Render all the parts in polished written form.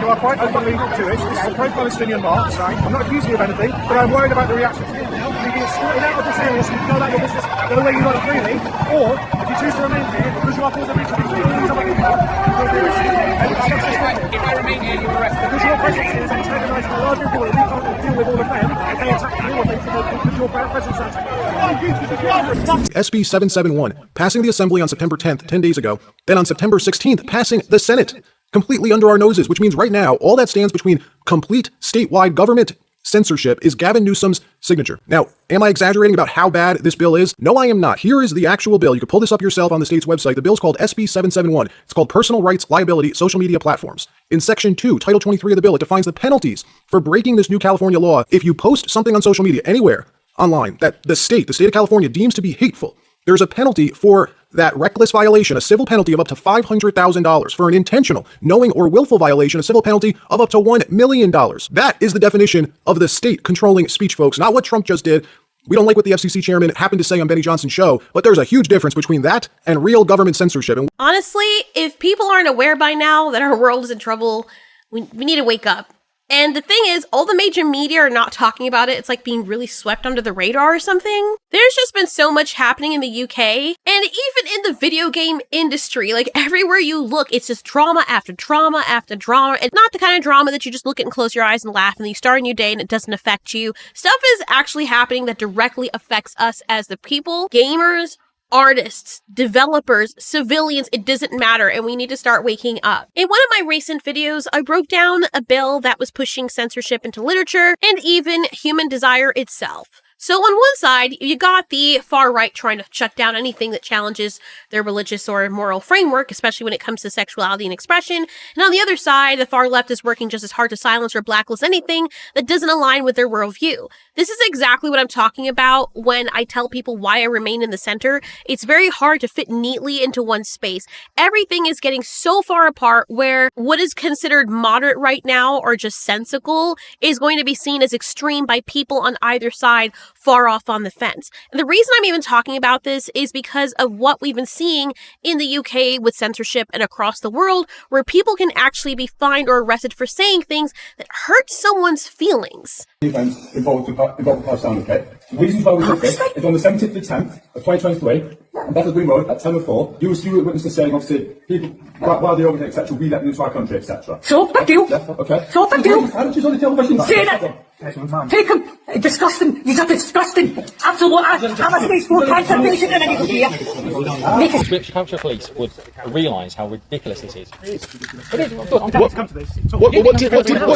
who are quite openly Jewish. This is a pro-Palestinian march. I'm not accusing you of anything, but I'm worried about the reaction to it. You've been escorted out of this area so you can go about your business the way you want it freely, or if you choose to remain here, because you are called a victim, if I remain here, you're arrested. because your presence here is antagonising a large group of people, we can't deal with all of them. If they attack you, or because your presence is SB 771, passing the Assembly on September 10th, 10 days ago, then on September 16th, passing the Senate, completely under our noses, which means right now, all that stands between complete statewide government censorship is Gavin Newsom's signature. Now, am I exaggerating about how bad this bill is? No, I am not. Here is the actual bill. You can pull this up yourself on the state's website. The bill's called SB 771. It's called Personal Rights Liability Social Media Platforms. In Section 2, Title 23 of the bill, it defines the penalties for breaking this new California law. If you post something on social media anywhere online that the state of California deems to be hateful, there's a penalty for that reckless violation, a civil penalty of up to $500,000. For an intentional, knowing, or willful violation, a civil penalty of up to $1 million. That is the definition of the state controlling speech, folks, not what Trump just did. We don't like what the FCC chairman happened to say on Benny Johnson's show, but there's a huge difference between that and real government censorship. Honestly, if people aren't aware by now that our world is in trouble, we need to wake up. And the thing is, all the major media are not talking about it. It's like being really swept under the radar or something. There's just been so much happening in the UK, and even in the video game industry, like everywhere you look, it's just drama after drama after drama, and not the kind of drama that you just look at and close your eyes and laugh and then you start a new day and it doesn't affect you. Stuff is actually happening that directly affects us as the people, gamers, artists, developers, civilians, it doesn't matter, and we need to start waking up. In one of my recent videos, I broke down a bill that was pushing censorship into literature and even human desire itself. So on one side, you got the far right trying to shut down anything that challenges their religious or moral framework, especially when it comes to sexuality and expression. And on the other side, the far left is working just as hard to silence or blacklist anything that doesn't align with their worldview. This is exactly what I'm talking about when I tell people why I remain in the center. It's very hard to fit neatly into one space. Everything is getting so far apart where what is considered moderate right now or just sensical is going to be seen as extreme by people on either side, far off on the fence. And the reason I'm even talking about this is because of what we've been seeing in the UK with censorship and across the world, where people can actually be fined or arrested for saying things that hurt someone's feelings. Involved with Pakistan, okay? The reason why we did this is on the 17th of the 10th of 2023, on Bethel Green Road at 10:04, you were witnesses saying, obviously, people, while they're over here, etc., we let them into our country, etc. So, thank you. Yeah, okay. So, thank you. How did you only tell the question? Say that. Take him. Disgusting. You're disgusting. Absolutely. I'm a stage 4 cancer patient and I need here. Ipswich Hampshire Police would realise how ridiculous this is. What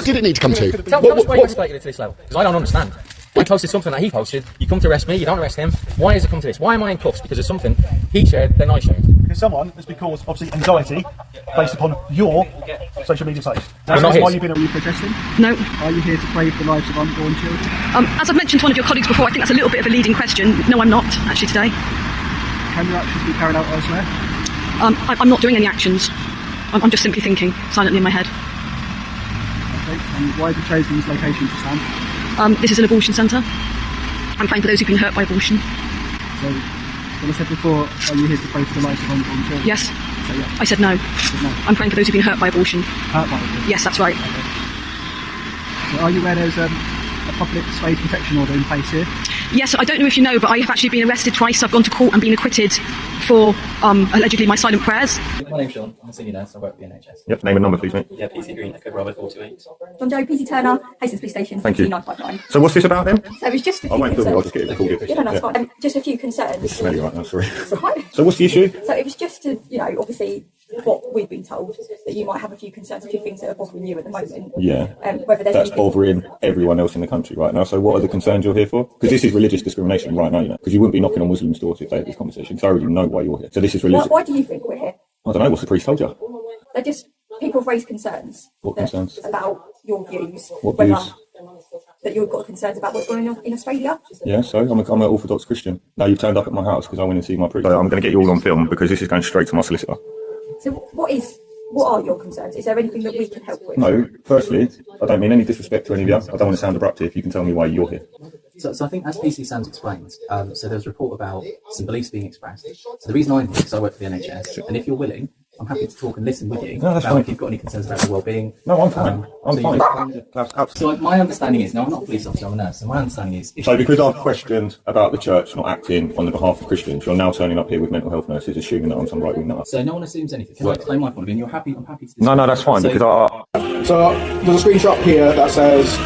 did it need to come to? Tell us why you escalated it to this level, because I don't understand. I posted something that he posted, you come to arrest me, you don't arrest him. Why has it come to this? Why am I in cuffs? Because of something he shared, then I shared. Because someone has been caused, obviously, anxiety based upon your social media sites. That's why you've been. Are you protesting? No. Are you here to brave the lives of unborn children? As I've mentioned to one of your colleagues before, I think that's a little bit of a leading question. No, I'm not, actually, today. Can your actions be carried out elsewhere? I'm not doing any actions. I'm just simply thinking silently in my head. Okay. And why have you chosen this location to stand? This is an abortion centre. I'm praying for those who've been hurt by abortion. So, when I said before, are you here to pray for the lives of unborn children? Yes. So, yeah. I said no. No. I'm praying for those who've been hurt by abortion. Hurt by abortion? Yes, that's right. Okay. So are you aware there's a public spade protection order in place here? Yes, I don't know if you know, but I have actually been arrested twice. I've gone to court and been acquitted for allegedly my silent prayers. My name's Sean, I'm a senior nurse, I work at the NHS. Yep, name and number, please, mate. Yeah, PC Green, Echo Bravo 428. John Joe, PC Turner, Hastings Police Station, Thank you. 959. So what's this about then? So it's just a few I'll concerns. just get it recorded. Yeah, no, that's fine. Just a few concerns. It's smelly right now, sorry. It's all right. So what's the issue? So it was just to, obviously what we've been told, that you might have a few concerns, a few things that are bothering you at the moment. Yeah. Whether there's That's anything bothering everyone else in the country right now. So what are the concerns you're here for? Because this is religious discrimination right now, because you wouldn't be knocking on Muslims' doors if they had this conversation. So I already know why you're here. So this is religious. Why do you think we're here? I don't know, what's the priest told you? They're just, people have raised concerns. What concerns? About your views. What views? That you've got concerns about what's going on in Australia. Yeah, so I'm an Orthodox Christian. Now you've turned up at my house because I went and see my priest. So I'm going to get you all on film because this is going straight to my solicitor. So what are your concerns? Is there anything that we can help with? No, firstly, I don't mean any disrespect to any of you. I don't want to sound abruptive. You can tell me why you're here. So I think, as PC Sands explained, so there was a report about some beliefs being expressed. So the reason I'm here is I work for the NHS, and if you're willing, I'm happy to talk and listen with you. No, that's about fine. if you've got any concerns about the well-being. No, I'm fine. I'm so fine. you just kind of- That's absolutely. So my understanding is, now I'm not a police officer, I'm a nurse, so my understanding is... So because I've questioned about the church not acting on the behalf of Christians, you're now turning up here with mental health nurses, assuming that I'm some right-wing nut. So no one assumes anything. Can I explain my point of view? And you're happy, I'm happy to... No, that's fine, So- because I So there's a screenshot here that says,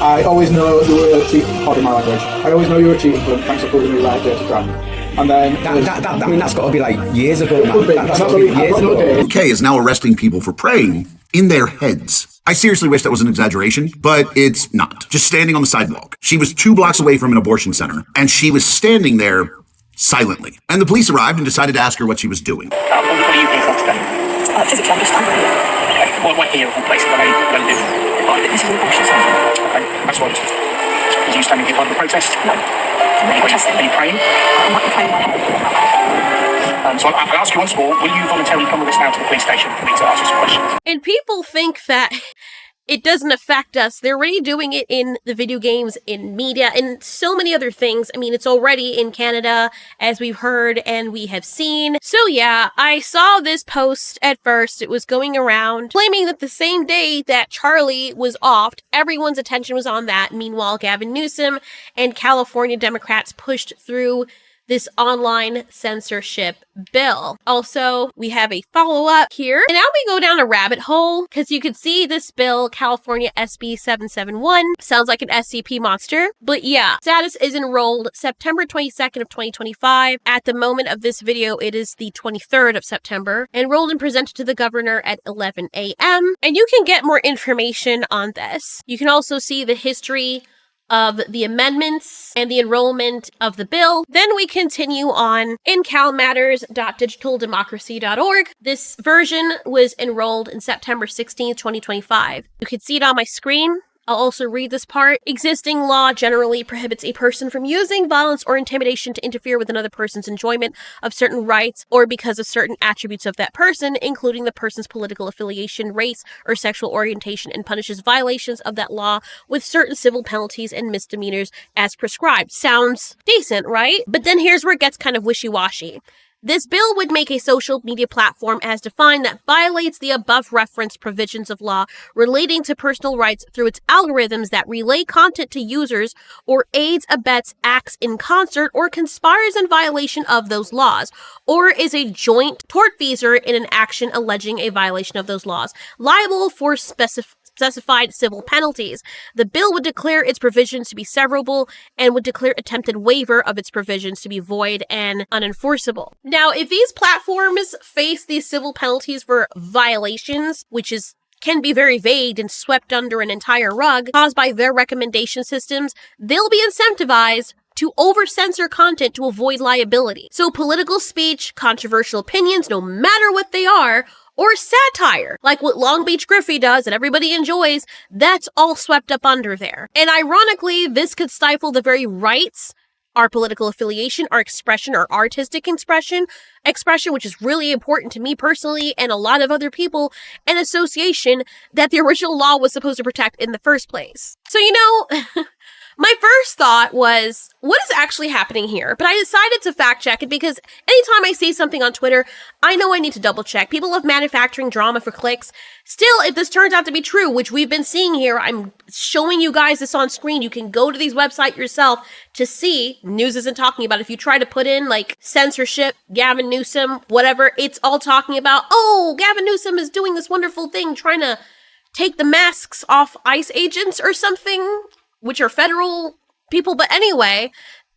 I always know you were cheating, pardon my language, I always know you were cheating, but thanks for proving me right, dirty drunk. And then... I mean, that's got to be like years ago, It could be. man. That's And got to be I've years got no ago. date. UK is now arresting people for praying in their heads. I seriously wish that was an exaggeration, but it's not. Just standing on the sidewalk. She was 2 blocks away from an abortion center, and she was standing there silently. And the police arrived and decided to ask her what she was doing. What are you here for today? Physically, I'm just angry. What here of all places I know you live? This is an abortion centre. Okay, that's what. Are you standing behind the protest? No. I'm not protesting. Are you praying? I might be playing my head. So I'll ask you once more, will you voluntarily come with us now to the police station for me to ask you some questions? And people think that it doesn't affect us. They're already doing it in the video games, in media, and so many other things. I mean, it's already in Canada, as we've heard and we have seen. So yeah, I saw this post at first. It was going around claiming that the same day that Charlie was offed, everyone's attention was on that. Meanwhile, Gavin Newsom and California Democrats pushed through this online censorship bill. Also, we have a follow-up here. And now we go down a rabbit hole because you can see this bill, California SB 771, sounds like an SCP monster. But yeah, status is enrolled September 22nd of 2025. At the moment of this video, it is the 23rd of September. Enrolled and presented to the governor at 11 a.m. And you can get more information on this. You can also see the history of the amendments and the enrollment of the bill. Then we continue on in calmatters.digitaldemocracy.org. This version was enrolled in September 16th, 2025. You can see it on my screen. I'll also read this part. Existing law generally prohibits a person from using violence or intimidation to interfere with another person's enjoyment of certain rights or because of certain attributes of that person, including the person's political affiliation, race, or sexual orientation, and punishes violations of that law with certain civil penalties and misdemeanors as prescribed. Sounds decent, right? But then here's where it gets kind of wishy-washy. This bill would make a social media platform as defined that violates the above referenced provisions of law relating to personal rights through its algorithms that relay content to users or aids, abets, acts in concert, or conspires in violation of those laws, or is a joint tortfeasor in an action alleging a violation of those laws, liable for specified civil penalties. The bill would declare its provisions to be severable and would declare attempted waiver of its provisions to be void and unenforceable. Now, if these platforms face these civil penalties for violations, which can be very vague and swept under an entire rug, caused by their recommendation systems, they'll be incentivized to over-censor content to avoid liability. So political speech, controversial opinions, no matter what they are, or satire, like what Long Beach Griffey does and everybody enjoys, that's all swept up under there. And ironically, this could stifle the very rights, our political affiliation, our expression, our artistic expression, which is really important to me personally and a lot of other people, and association that the original law was supposed to protect in the first place. So, my first thought was, what is actually happening here? But I decided to fact check it because anytime I see something on Twitter, I know I need to double check. People love manufacturing drama for clicks. Still, if this turns out to be true, which we've been seeing here, I'm showing you guys this on screen. You can go to these websites yourself to see. News isn't talking about it. If you try to put in like censorship, Gavin Newsom, whatever, it's all talking about, oh, Gavin Newsom is doing this wonderful thing, trying to take the masks off ICE agents or something, which are federal people. But anyway,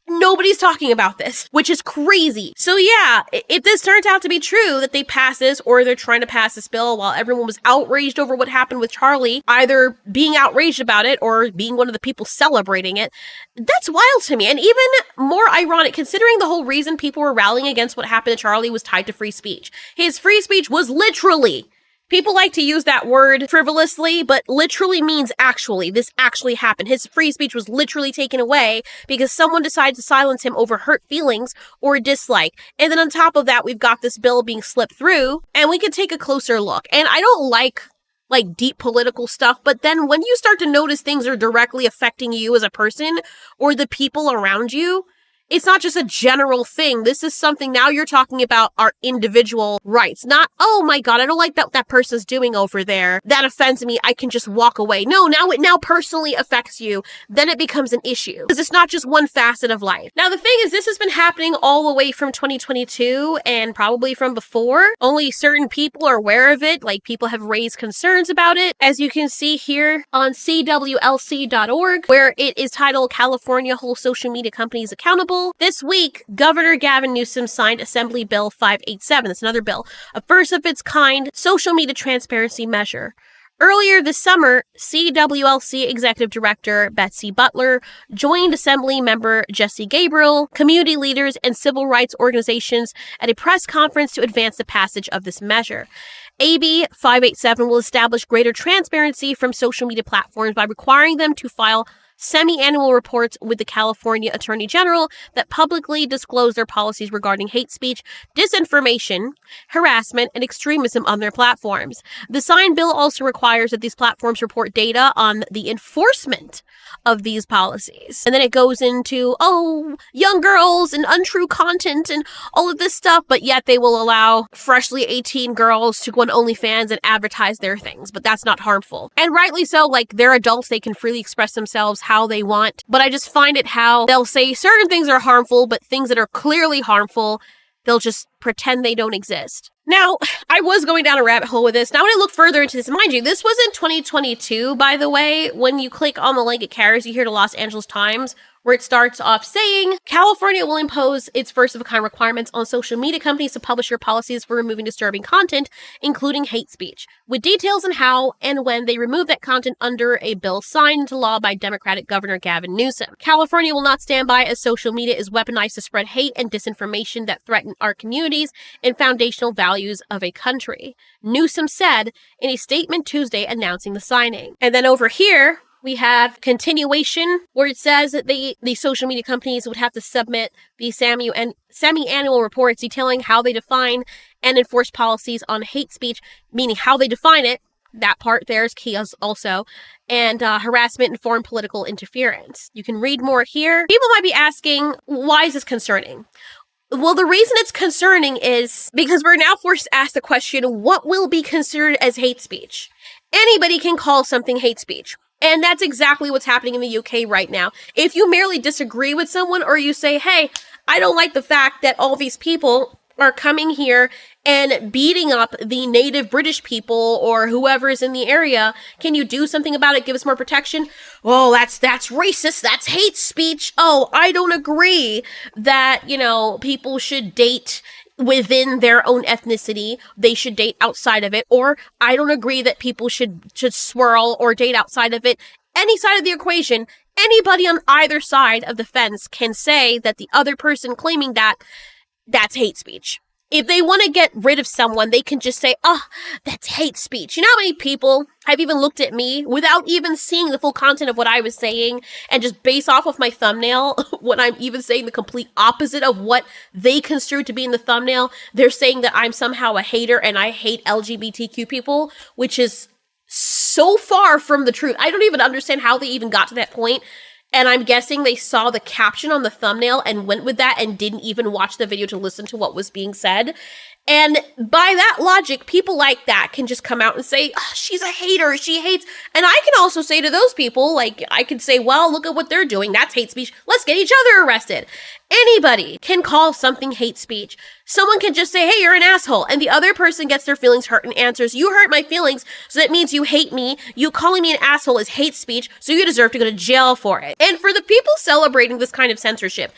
nobody's talking about this, which is crazy. So yeah, if this turns out to be true, that they pass this, or they're trying to pass this bill while everyone was outraged over what happened with Charlie, either being outraged about it or being one of the people celebrating it, that's wild to me. And even more ironic, considering the whole reason people were rallying against what happened to Charlie was tied to free speech. His free speech was literally, people like to use that word frivolously, but literally means actually. This actually happened. His free speech was literally taken away because someone decided to silence him over hurt feelings or dislike. And then on top of that, we've got this bill being slipped through, and we can take a closer look. And I don't like deep political stuff, but then when you start to notice things are directly affecting you as a person or the people around you, It's not just a general thing. This is something now you're talking about our individual rights. Not, oh my God, I don't like that person's doing over there. That offends me. I can just walk away. No, now it now personally affects you. Then it becomes an issue. Because it's not just one facet of life. Now, the thing is, this has been happening all the way from 2022 and probably from before. Only certain people are aware of it. Like, people have raised concerns about it. As you can see here on CWLC.org, where it is titled California Holds Social Media Companies Accountable. This week, Governor Gavin Newsom signed Assembly Bill 587. That's another bill, a first of its kind social media transparency measure. Earlier this summer, CWLC Executive Director Betsy Butler joined Assembly member Jesse Gabriel, community leaders, and civil rights organizations at a press conference to advance the passage of this measure. AB 587 will establish greater transparency from social media platforms by requiring them to file semi-annual reports with the California Attorney General that publicly disclose their policies regarding hate speech, disinformation, harassment, and extremism on their platforms. The signed bill also requires that these platforms report data on the enforcement of these policies. And then it goes into, young girls and untrue content and all of this stuff, but yet they will allow freshly 18 girls to go on OnlyFans and advertise their things, but that's not harmful. And rightly so, like, they're adults, they can freely express themselves how they want, but I just find it how they'll say certain things are harmful, but things that are clearly harmful, they'll just pretend they don't exist. Now, I was going down a rabbit hole with this. Now, when I look further into this, mind you, this was in 2022, by the way. When you click on the link, it carries you here to Los Angeles Times, where it starts off saying, California will impose its first-of-a-kind requirements on social media companies to publish their policies for removing disturbing content, including hate speech, with details on how and when they remove that content under a bill signed into law by Democratic Governor Gavin Newsom. California will not stand by as social media is weaponized to spread hate and disinformation that threaten our communities and foundational values of a country, Newsom said in a statement Tuesday announcing the signing. And then over here, we have continuation where it says that the social media companies would have to submit the semi-annual reports detailing how they define and enforce policies on hate speech, meaning how they define it. That part there is key also. And harassment and foreign political interference. You can read more here. People might be asking, why is this concerning? Well, the reason it's concerning is because we're now forced to ask the question, what will be considered as hate speech? Anybody can call something hate speech. And that's exactly what's happening in the UK right now. If you merely disagree with someone or you say, hey, I don't like the fact that all these people are coming here and beating up the native British people or whoever is in the area, can you do something about it? Give us more protection? Oh, that's racist. That's hate speech. Oh, I don't agree that, people should date within their own ethnicity. They should date outside of it. Or I don't agree that people should swirl or date outside of it. Any side of the equation, anybody on either side of the fence can say that the other person claiming that's hate speech. If they want to get rid of someone, they can just say, that's hate speech. You know how many people have even looked at me without even seeing the full content of what I was saying and just base off of my thumbnail when I'm even saying the complete opposite of what they construed to be in the thumbnail? They're saying that I'm somehow a hater and I hate LGBTQ people, which is so far from the truth. I don't even understand how they even got to that point. And I'm guessing they saw the caption on the thumbnail and went with that and didn't even watch the video to listen to what was being said. And by that logic, people like that can just come out and say, she's a hater, she hates. And I can also say to those people, like, I could say, well, look at what they're doing. That's hate speech. Let's get each other arrested. Anybody can call something hate speech. Someone can just say, hey, you're an asshole. And the other person gets their feelings hurt and answers, you hurt my feelings, so that means you hate me. You calling me an asshole is hate speech, so you deserve to go to jail for it. And for the people celebrating this kind of censorship,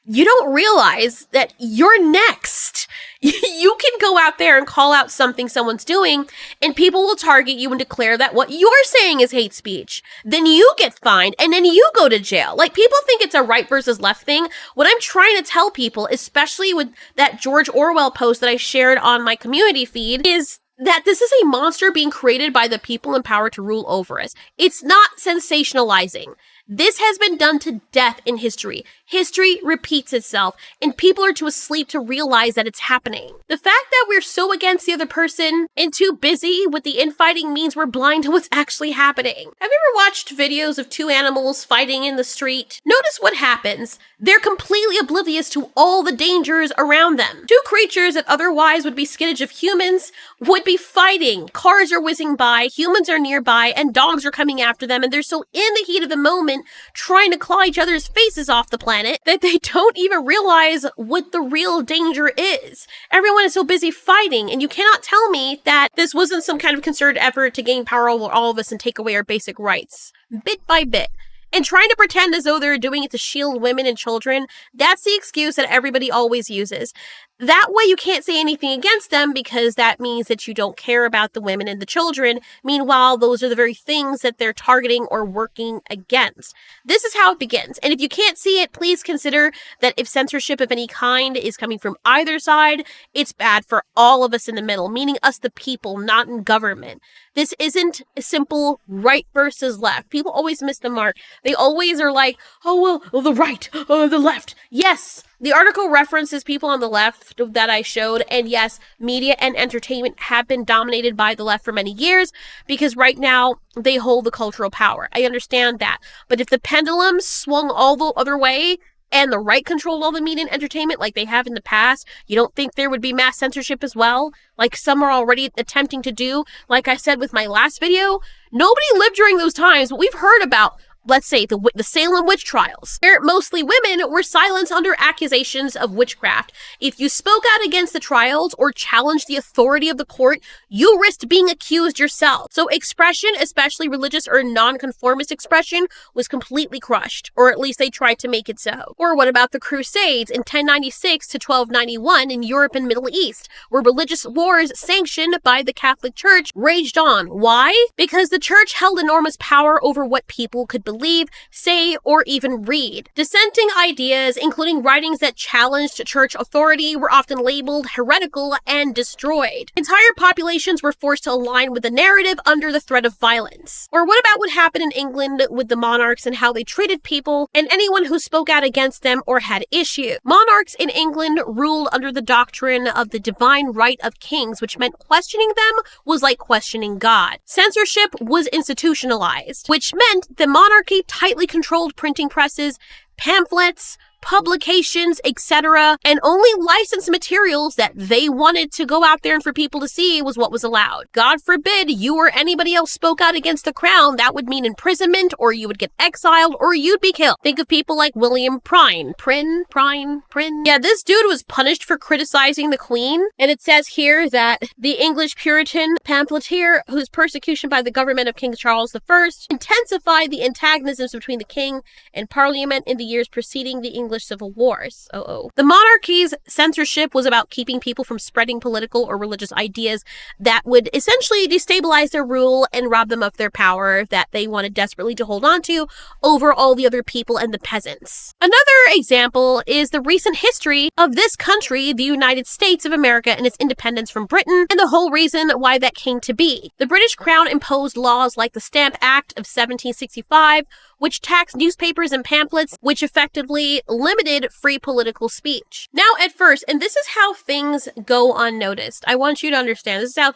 you don't realize that you're next. You can go out there and call out something someone's doing, and people will target you and declare that what you're saying is hate speech. Then you get fined, and then you go to jail. Like, people think it's a right versus left thing. What I'm trying to tell people, especially with that George Orwell post that I shared on my community feed, is that this is a monster being created by the people in power to rule over us. It's not sensationalizing. This has been done to death in history. History repeats itself, and people are too asleep to realize that it's happening. The fact that we're so against the other person and too busy with the infighting means we're blind to what's actually happening. Have you ever watched videos of two animals fighting in the street? Notice what happens. They're completely oblivious to all the dangers around them. Two creatures that otherwise would be skinnage of humans would be fighting. Cars are whizzing by, humans are nearby, and dogs are coming after them, and they're so in the heat of the moment trying to claw each other's faces off the planet that they don't even realize what the real danger is. Everyone is so busy fighting, and you cannot tell me that this wasn't some kind of concerted effort to gain power over all of us and take away our basic rights. Bit by bit. And trying to pretend as though they're doing it to shield women and children, that's the excuse that everybody always uses. That way you can't say anything against them because that means that you don't care about the women and the children. Meanwhile, those are the very things that they're targeting or working against. This is how it begins. And if you can't see it, please consider that if censorship of any kind is coming from either side, it's bad for all of us in the middle, meaning us the people, not in government. This isn't a simple right versus left. People always miss the mark. They always are like, oh, well, the right, the left. Yes, the article references people on the left that I showed, and yes, media and entertainment have been dominated by the left for many years because right now they hold the cultural power. I understand that. But if the pendulum swung all the other way and the right controlled all the media and entertainment like they have in the past, you don't think there would be mass censorship as well? Like some are already attempting to do, like I said with my last video? Nobody lived during those times, but we've heard about, let's say, the Salem witch trials, where mostly women were silenced under accusations of witchcraft. If you spoke out against the trials or challenged the authority of the court, you risked being accused yourself. So expression, especially religious or nonconformist expression, was completely crushed, or at least they tried to make it so. Or what about the Crusades in 1096 to 1291 in Europe and Middle East, where religious wars sanctioned by the Catholic Church raged on? Why? Because the church held enormous power over what people could believe, say, or even read. Dissenting ideas, including writings that challenged church authority, were often labeled heretical and destroyed. Entire populations were forced to align with the narrative under the threat of violence. Or what about what happened in England with the monarchs and how they treated people and anyone who spoke out against them or had issue? Monarchs in England ruled under the doctrine of the divine right of kings, which meant questioning them was like questioning God. Censorship was institutionalized, which meant the monarchy tightly controlled printing presses, pamphlets, publications, etc., and only licensed materials that they wanted to go out there and for people to see was what was allowed. God forbid you or anybody else spoke out against the crown. That would mean imprisonment, or you would get exiled, or you'd be killed. Think of people like William Prynne. Yeah, this dude was punished for criticizing the queen, and it says here that the English Puritan pamphleteer, whose persecution by the government of King Charles I intensified the antagonisms between the king and parliament in the years preceding the English Civil Wars. The monarchy's censorship was about keeping people from spreading political or religious ideas that would essentially destabilize their rule and rob them of their power that they wanted desperately to hold on to over all the other people and the peasants. Another example is the recent history of this country, the United States of America, and its independence from Britain, and the whole reason why that came to be. The British Crown imposed laws like the Stamp Act of 1765, which taxed newspapers and pamphlets, which effectively limited free political speech. Now, at first, and this is how things go unnoticed, I want you to understand, this is how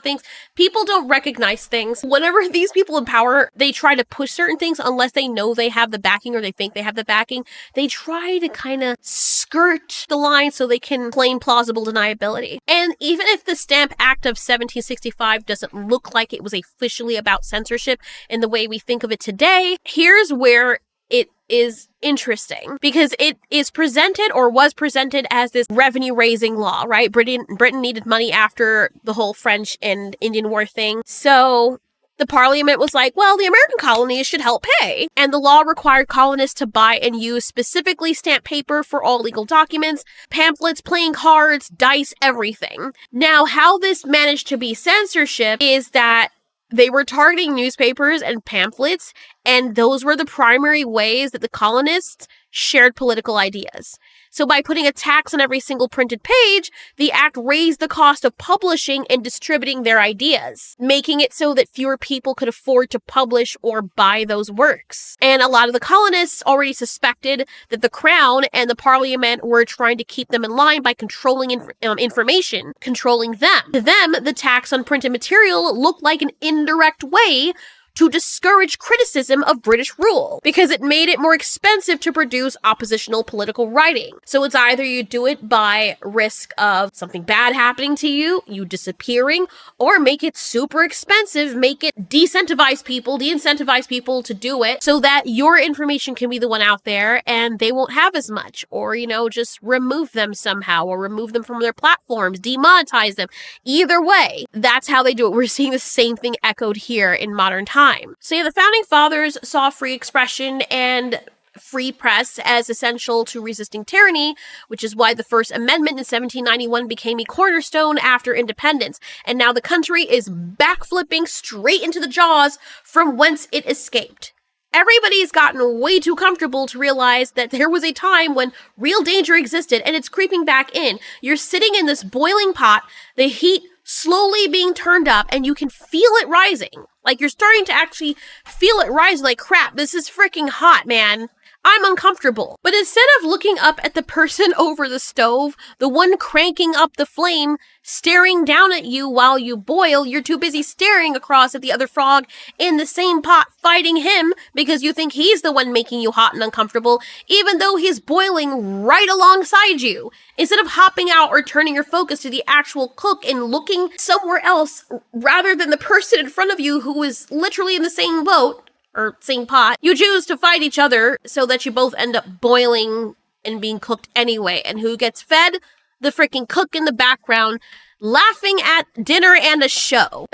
people don't recognize things. Whenever these people in power, they try to push certain things unless they know they have the backing or they think they have the backing. They try to kind of skirt the line so they can claim plausible deniability. And even if the Stamp Act of 1765 doesn't look like it was officially about censorship in the way we think of it today, here's where it is interesting, because it is presented or was presented as this revenue-raising law, right? Britain needed money after the whole French and Indian War thing. So the parliament was like, well, the American colonies should help pay. And the law required colonists to buy and use specifically stamped paper for all legal documents, pamphlets, playing cards, dice, everything. Now, how this managed to be censorship is that they were targeting newspapers and pamphlets, and those were the primary ways that the colonists shared political ideas. So by putting a tax on every single printed page, the act raised the cost of publishing and distributing their ideas, making it so that fewer people could afford to publish or buy those works. And a lot of the colonists already suspected that the crown and the parliament were trying to keep them in line by controlling information, controlling them. To them, the tax on printed material looked like an indirect way to discourage criticism of British rule, because it made it more expensive to produce oppositional political writing. So it's either you do it by risk of something bad happening to you, you disappearing, or make it super expensive, make it de-incentivize people to do it so that your information can be the one out there and they won't have as much, or, just remove them somehow, or remove them from their platforms, demonetize them. Either way, that's how they do it. We're seeing the same thing echoed here in modern times. So yeah, the founding fathers saw free expression and free press as essential to resisting tyranny, which is why the First Amendment in 1791 became a cornerstone after independence. And now the country is backflipping straight into the jaws from whence it escaped. Everybody's gotten way too comfortable to realize that there was a time when real danger existed, and it's creeping back in. You're sitting in this boiling pot, the heat slowly being turned up, and you can feel it rising. Like, you're starting to actually feel it rising, like, crap, this is freaking hot, man. I'm uncomfortable. But instead of looking up at the person over the stove, the one cranking up the flame, staring down at you while you boil, you're too busy staring across at the other frog in the same pot, fighting him because you think he's the one making you hot and uncomfortable, even though he's boiling right alongside you. Instead of hopping out or turning your focus to the actual cook and looking somewhere else rather than the person in front of you who is literally in the same boat, or same pot, you choose to fight each other so that you both end up boiling and being cooked anyway. And who gets fed? The freaking cook in the background, laughing at dinner and a show.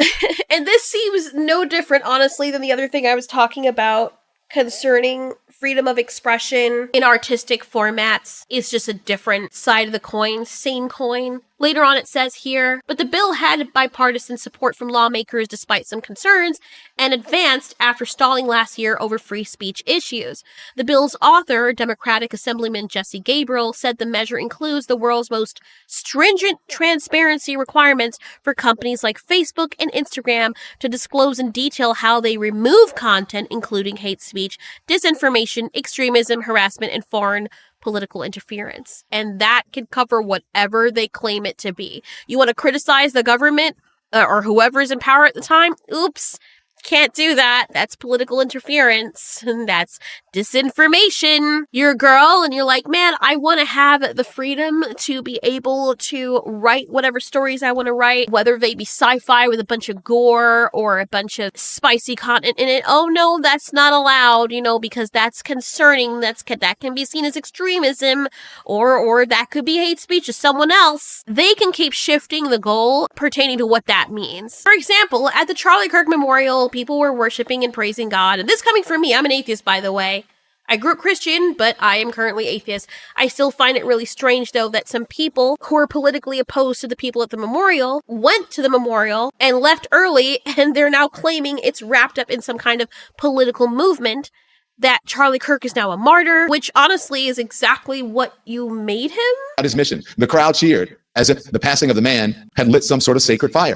And this seems no different, honestly, than the other thing I was talking about concerning freedom of expression in artistic formats. It's just a different side of the coin, same coin. Later on it says here, but the bill had bipartisan support from lawmakers despite some concerns, and advanced after stalling last year over free speech issues. The bill's author, Democratic Assemblyman Jesse Gabriel, said the measure includes the world's most stringent transparency requirements for companies like Facebook and Instagram to disclose in detail how they remove content including hate speech, disinformation, extremism, harassment, and foreign political interference. And that can cover whatever they claim it to be. You want to criticize the government or whoever is in power at the time? Oops. Can't do that. That's political interference. And that's disinformation. You're a girl and you're like, man, I want to have the freedom to be able to write whatever stories I want to write, whether they be sci-fi with a bunch of gore or a bunch of spicy content in it. Oh no, that's not allowed, because that's concerning. That can be seen as extremism, or that could be hate speech to someone else. They can keep shifting the goal pertaining to what that means. For example, at the Charlie Kirk Memorial, people were worshiping and praising God. And this coming from me, I'm an atheist, by the way. I grew up Christian, but I am currently atheist. I still find it really strange, though, that some people who are politically opposed to the people at the memorial went to the memorial and left early, and they're now claiming it's wrapped up in some kind of political movement, that Charlie Kirk is now a martyr, which honestly is exactly what you made him. At his mission, the crowd cheered as if the passing of the man had lit some sort of sacred fire.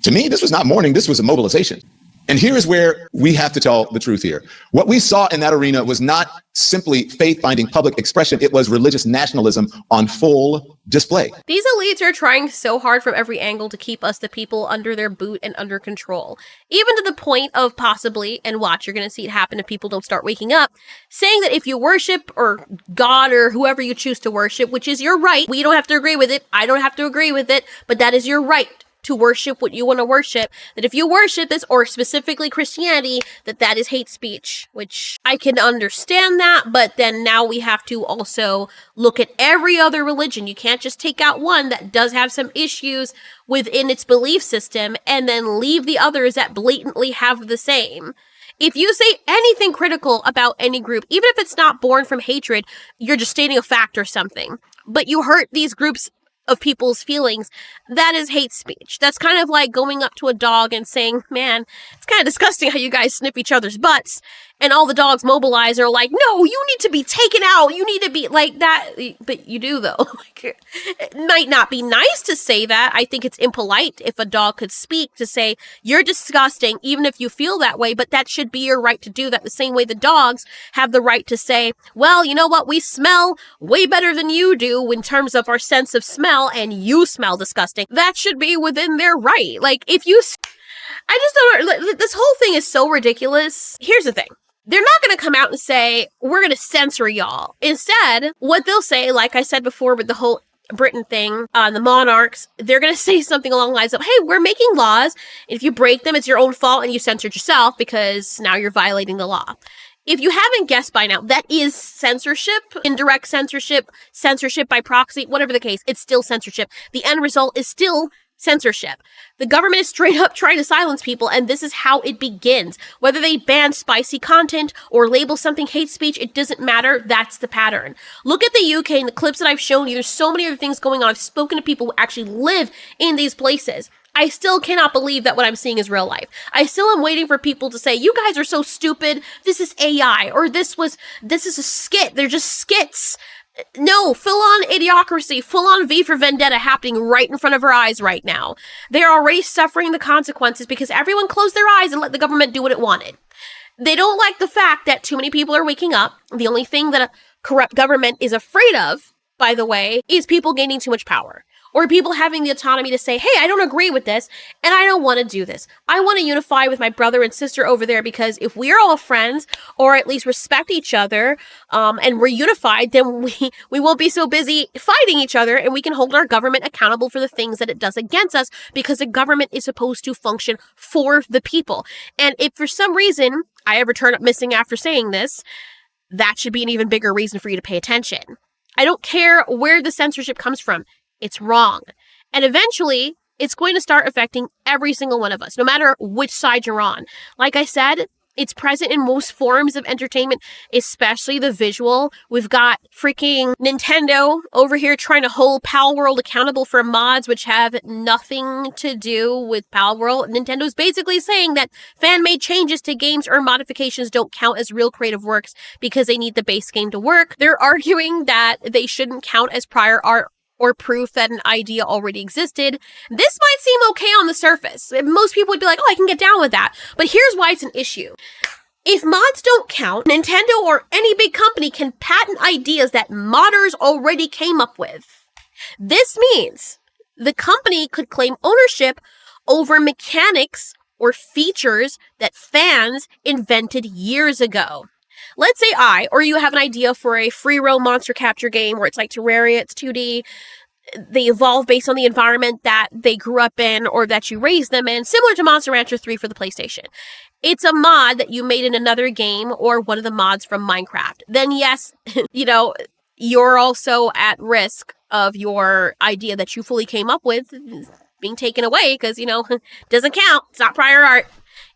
To me, this was not mourning, this was a mobilization. And here is where we have to tell the truth here. What we saw in that arena was not simply faith-finding public expression, it was religious nationalism on full display. These elites are trying so hard from every angle to keep us, the people, under their boot and under control. Even to the point of possibly, and watch, you're going to see it happen if people don't start waking up, saying that if you worship or God or whoever you choose to worship, which is your right, we don't have to agree with it, I don't have to agree with it, but that is your right to worship what you want to worship, that if you worship this, or specifically Christianity, that is hate speech, which I can understand that, but then now we have to also look at every other religion. You can't just take out one that does have some issues within its belief system and then leave the others that blatantly have the same. If you say anything critical about any group, even if it's not born from hatred, you're just stating a fact or something, but you hurt these groups of people's feelings, that is hate speech. That's kind of like going up to a dog and saying, man, it's kind of disgusting how you guys sniff each other's butts. and all the dogs mobilize and are like, no, you need to be taken out. You need to be like that. But you do, though. Like, it might not be nice to say that. I think it's impolite if a dog could speak to say, you're disgusting, even if you feel that way, but that should be your right to do that. The same way the dogs have the right to say, well, you know what? We smell way better than you do in terms of our sense of smell, and you smell disgusting. That should be within their right. Like, if you... I just don't... This whole thing is so ridiculous. Here's the thing. They're not going to come out and say, we're going to censor y'all. Instead, what they'll say, like I said before with the whole Britain thing, the monarchs, they're going to say something along the lines of, hey, we're making laws. If you break them, it's your own fault and you censored yourself because now you're violating the law. If you haven't guessed by now, that is censorship, indirect censorship, censorship by proxy, whatever the case, it's still censorship. The end result is still censorship. The government is straight up trying to silence people, and this is how it begins. Whether they ban spicy content or label something hate speech, it doesn't matter. That's the pattern. Look at the UK and the clips that I've shown you. There's so many other things going on. I've spoken to people who actually live in these places. I still cannot believe that what I'm seeing is real life. I still am waiting for people to say, you guys are so stupid. This is AI, or this is a skit. They're just skits. No, full-on idiocracy, full-on V for Vendetta happening right in front of our eyes right now. They're already suffering the consequences because everyone closed their eyes and let the government do what it wanted. They don't like the fact that too many people are waking up. The only thing that a corrupt government is afraid of, by the way, is people gaining too much power. Or people having the autonomy to say, hey, I don't agree with this, and I don't want to do this. I want to unify with my brother and sister over there, because if we're all friends, or at least respect each other, and we're unified, then we won't be so busy fighting each other, and we can hold our government accountable for the things that it does against us, because the government is supposed to function for the people. And if for some reason I ever turn up missing after saying this, that should be an even bigger reason for you to pay attention. I don't care where the censorship comes from. It's wrong. And eventually, it's going to start affecting every single one of us, no matter which side you're on. Like I said, it's present in most forms of entertainment, especially the visual. We've got freaking Nintendo over here trying to hold Palworld accountable for mods which have nothing to do with Palworld. Nintendo's basically saying that fan-made changes to games or modifications don't count as real creative works because they need the base game to work. They're arguing that they shouldn't count as prior art or proof that an idea already existed. This might seem okay on the surface. Most people would be like, oh, I can get down with that. But here's why it's an issue. If mods don't count, Nintendo or any big company can patent ideas that modders already came up with. This means the company could claim ownership over mechanics or features that fans invented years ago. Let's say or you have an idea for a free roam monster capture game where it's like Terraria, it's 2D. They evolve based on the environment that they grew up in or that you raised them in, similar to Monster Rancher 3 for the PlayStation. It's a mod that you made in another game or one of the mods from Minecraft. Then yes, you're also at risk of your idea that you fully came up with being taken away because, doesn't count. It's not prior art.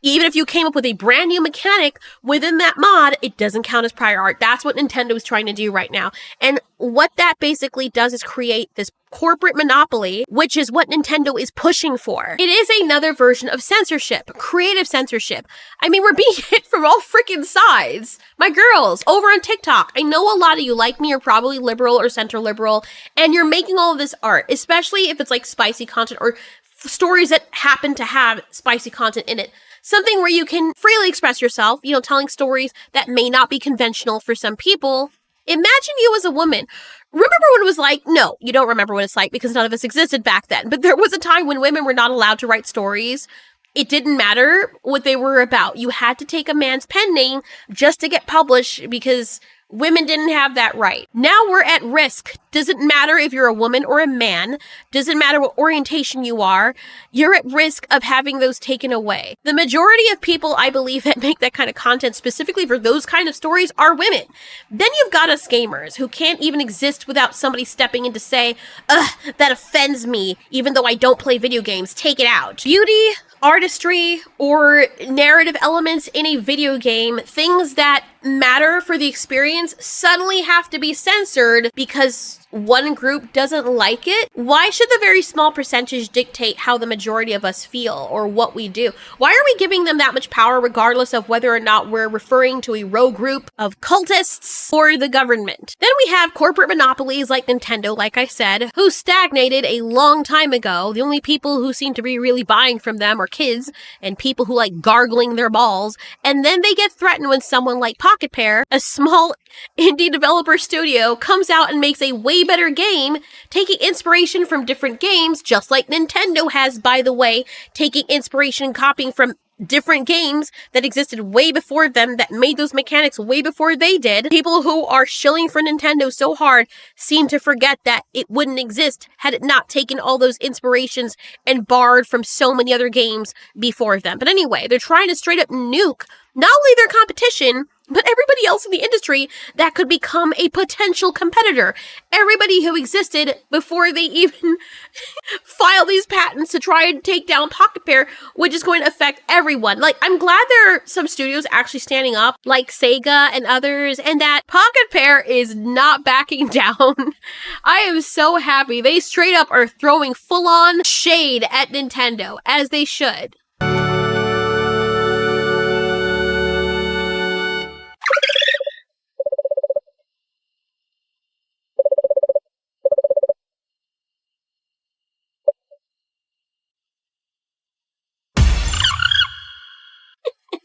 Even if you came up with a brand new mechanic within that mod, it doesn't count as prior art. That's what Nintendo is trying to do right now. And what that basically does is create this corporate monopoly, which is what Nintendo is pushing for. It is another version of censorship, creative censorship. I mean, we're being hit from all freaking sides. My girls, over on TikTok, I know a lot of you like me are probably liberal or center liberal, and you're making all of this art, especially if it's like spicy content or stories that happen to have spicy content in it. Something where you can freely express yourself, telling stories that may not be conventional for some people. Imagine you as a woman. Remember what it was like? No, you don't remember what it's like because none of us existed back then. But there was a time when women were not allowed to write stories. It didn't matter what they were about. You had to take a man's pen name just to get published because women didn't have that right. Now we're at risk. Doesn't matter if you're a woman or a man. Doesn't matter what orientation you are. You're at risk of having those taken away. The majority of people, I believe, that make that kind of content specifically for those kind of stories are women. Then you've got us gamers who can't even exist without somebody stepping in to say, ugh, that offends me, even though I don't play video games. Take it out. Beauty, artistry, or narrative elements in a video game, things that matter for the experience, suddenly have to be censored because one group doesn't like it, why should the very small percentage dictate how the majority of us feel or what we do? Why are we giving them that much power regardless of whether or not we're referring to a rogue group of cultists or the government? Then we have corporate monopolies like Nintendo, like I said, who stagnated a long time ago. The only people who seem to be really buying from them are kids and people who like gargling their balls. And then they get threatened when someone like Pocket Pair, a small indie developer studio, comes out and makes a way better game, taking inspiration from different games, just like Nintendo has, by the way, taking inspiration and copying from different games that existed way before them, that made those mechanics way before they did. People who are shilling for Nintendo so hard seem to forget that it wouldn't exist had it not taken all those inspirations and borrowed from so many other games before them. But anyway, they're trying to straight up nuke not only their competition, but everybody else in the industry that could become a potential competitor. Everybody who existed before they even file these patents to try and take down Pocket Pair, which is going to affect everyone. Like, I'm glad there are some studios actually standing up, like Sega and others, and that Pocket Pair is not backing down. I am so happy. They straight up are throwing full-on shade at Nintendo, as they should.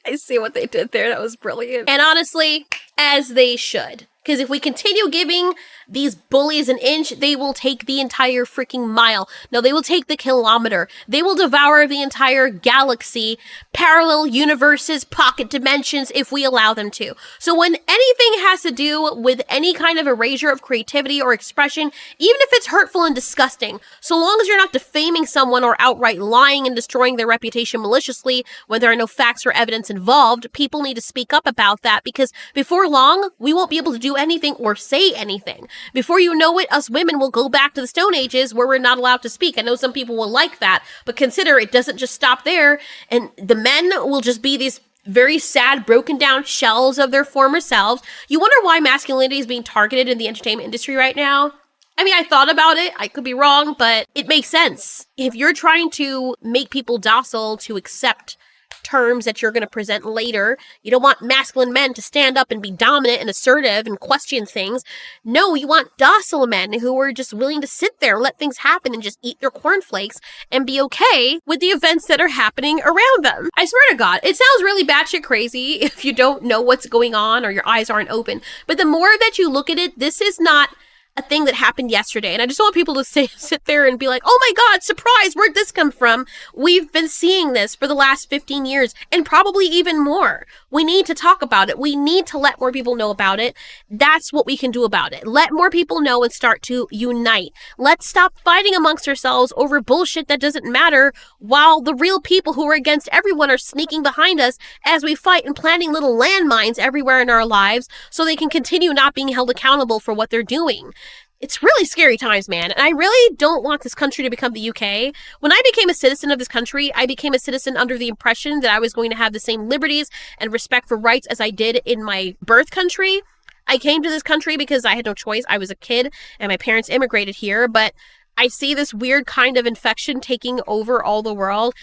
I see what they did there. That was brilliant. And honestly, as they should. Because if we continue giving these bullies an inch, they will take the entire freaking mile. No, they will take the kilometer. They will devour the entire galaxy, parallel universes, pocket dimensions, if we allow them to. So when anything has to do with any kind of erasure of creativity or expression, even if it's hurtful and disgusting, so long as you're not defaming someone or outright lying and destroying their reputation maliciously when there are no facts or evidence involved, people need to speak up about that, because before long, we won't be able to do anything or say anything. Before you know it, us women will go back to the Stone Ages where we're not allowed to speak. I know some people will like that, but consider it doesn't just stop there, and the men will just be these very sad, broken down shells of their former selves. You wonder why masculinity is being targeted in the entertainment industry right now? I mean, I thought about it. I could be wrong, but it makes sense. If you're trying to make people docile to accept terms that you're going to present later, you don't want masculine men to stand up and be dominant and assertive and question things. No, you want docile men who are just willing to sit there and let things happen and just eat their cornflakes and be okay with the events that are happening around them. I swear to God, it sounds really batshit crazy if you don't know what's going on or your eyes aren't open. But the more that you look at it, this is not a thing that happened yesterday. And I just want people to sit there and be like, oh my God, surprise, where'd this come from? We've been seeing this for the last 15 years and probably even more. We need to talk about it. We need to let more people know about it. That's what we can do about it. Let more people know and start to unite. Let's stop fighting amongst ourselves over bullshit that doesn't matter, while the real people who are against everyone are sneaking behind us as we fight and planting little landmines everywhere in our lives so they can continue not being held accountable for what they're doing. It's really scary times, man. And I really don't want this country to become the UK. When I became a citizen of this country, I became a citizen under the impression that I was going to have the same liberties and respect for rights as I did in my birth country. I came to this country because I had no choice. I was a kid and my parents immigrated here, but I see this weird kind of infection taking over all the world.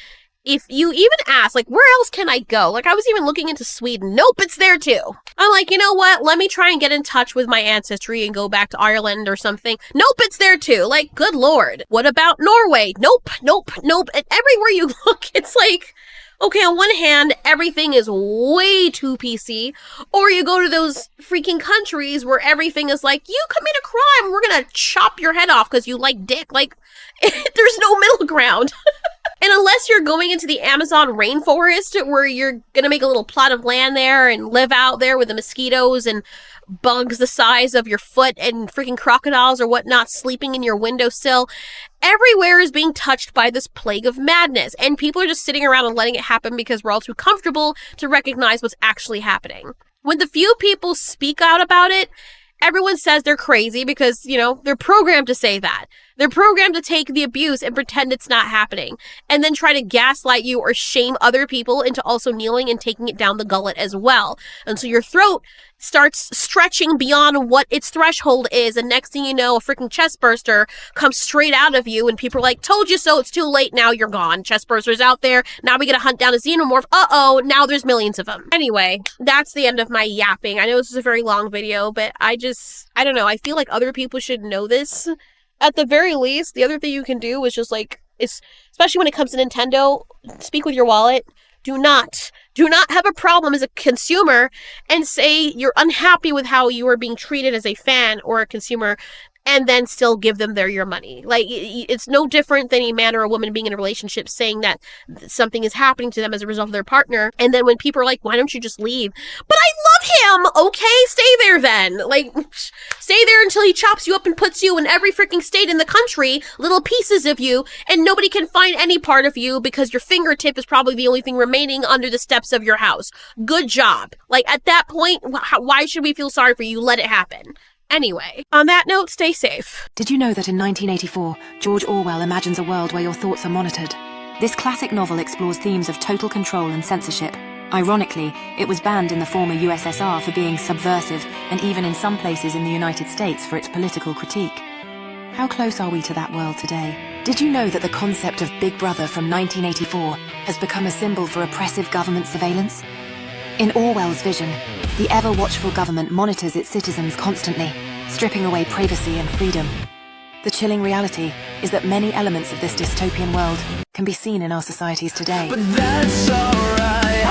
If you even ask, like, where else can I go? Like, I was even looking into Sweden. Nope, it's there too. I'm like, you know what? Let me try and get in touch with my ancestry and go back to Ireland or something. Nope, it's there too. Like, good Lord. What about Norway? Nope, nope, nope. And everywhere you look, it's like, okay, on one hand, everything is way too PC, or you go to those freaking countries where everything is like, you commit a crime, we're gonna chop your head off because you like dick. Like, there's no middle ground. And unless you're going into the Amazon rainforest where you're gonna make a little plot of land there and live out there with the mosquitoes and bugs the size of your foot and freaking crocodiles or whatnot sleeping in your windowsill, everywhere is being touched by this plague of madness. And people are just sitting around and letting it happen because we're all too comfortable to recognize what's actually happening. When the few people speak out about it, everyone says they're crazy because, you know, they're programmed to say that. They're programmed to take the abuse and pretend it's not happening, and then try to gaslight you or shame other people into also kneeling and taking it down the gullet as well. And so your throat starts stretching beyond what its threshold is, and next thing you know, a freaking chest burster comes straight out of you, and people are like, told you so, it's too late, now you're gone. Chest burster's out there, now we gotta hunt down a xenomorph, uh-oh, now there's millions of them. Anyway, that's the end of my yapping. I know this is a very long video, but I don't know, I feel like other people should know this. At the very least, the other thing you can do is just like, especially when it comes to Nintendo, speak with your wallet. Do not have a problem as a consumer and say you're unhappy with how you are being treated as a fan or a consumer, and then still give them your money. Like, it's no different than a man or a woman being in a relationship saying that something is happening to them as a result of their partner, and then when people are like, why don't you just leave? But I love him! Okay, stay there then. Like, stay there until he chops you up and puts you in every freaking state in the country, little pieces of you, and nobody can find any part of you because your fingertip is probably the only thing remaining under the steps of your house. Good job. Like, at that point, why should we feel sorry for you? Let it happen. Anyway, on that note, stay safe. Did you know that in 1984, George Orwell imagines a world where your thoughts are monitored? This classic novel explores themes of total control and censorship. Ironically, it was banned in the former USSR for being subversive, and even in some places in the United States for its political critique. How close are we to that world today? Did you know that the concept of Big Brother from 1984 has become a symbol for oppressive government surveillance? In Orwell's vision, the ever-watchful government monitors its citizens constantly, stripping away privacy and freedom. The chilling reality is that many elements of this dystopian world can be seen in our societies today. But that's alright.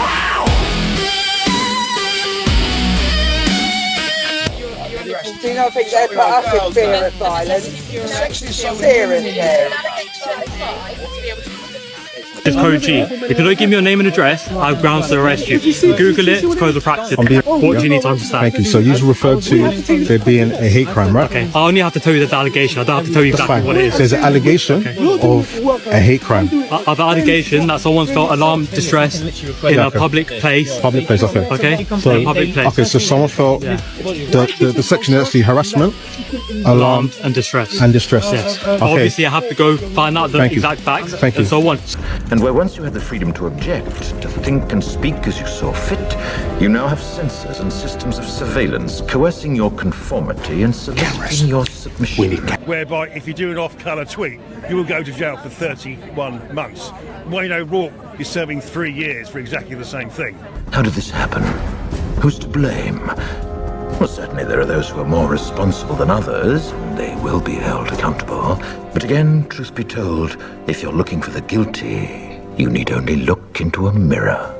Do you not think they're put us in fear of violence? Seriously. It's code G. If you don't give me your name and address, I have grounds to arrest you. Google it, it's code of practice. What do you need to understand? Thank you. So you referred to there being a hate crime, right? Okay. I only have to tell you the allegation. I don't have to tell you exactly what it is. There's an allegation of a hate crime. Of allegation that someone's felt alarm, distress in a public place. Public place, okay. Okay? So, public place. Okay, so someone felt the section is actually harassment, alarm, and distress. And distress. Yes. Okay. Obviously, I have to go find out the exact facts and so on. And where once you had the freedom to object, to think and speak as you saw fit, you now have censors and systems of surveillance coercing your conformity and soliciting your submission. Whereby, if you do an off-colour tweet, you will go to jail for 31 months. Wayne O'Rourke is serving 3 years for exactly the same thing. How did this happen? Who's to blame? Well, certainly there are those who are more responsible than others, and they will be held accountable. But again, truth be told, if you're looking for the guilty, you need only look into a mirror.